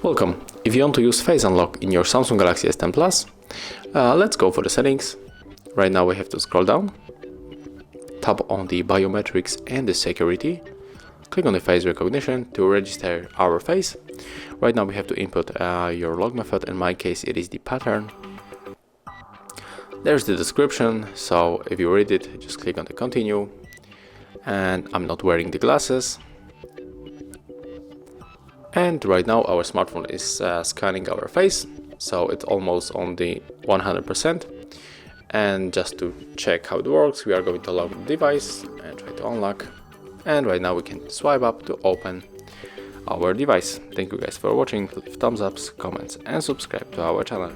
Welcome. If you want to use Face Unlock in your Samsung Galaxy S10 Plus, let's go for the settings. Right now we have to scroll down, tap on the biometrics and the security, click on the face recognition to register our face. Right now we have to input your log method. In my case it is the pattern. There's the description, so if you read it, just click on the continue. And I'm not wearing the glasses. And right now our smartphone is scanning our face, so it's almost on the 100%. And just to check how it works, we are going to lock the device and try to unlock. And right now we can swipe up to open our device. Thank you guys for watching. Leave thumbs ups, comments and subscribe to our channel.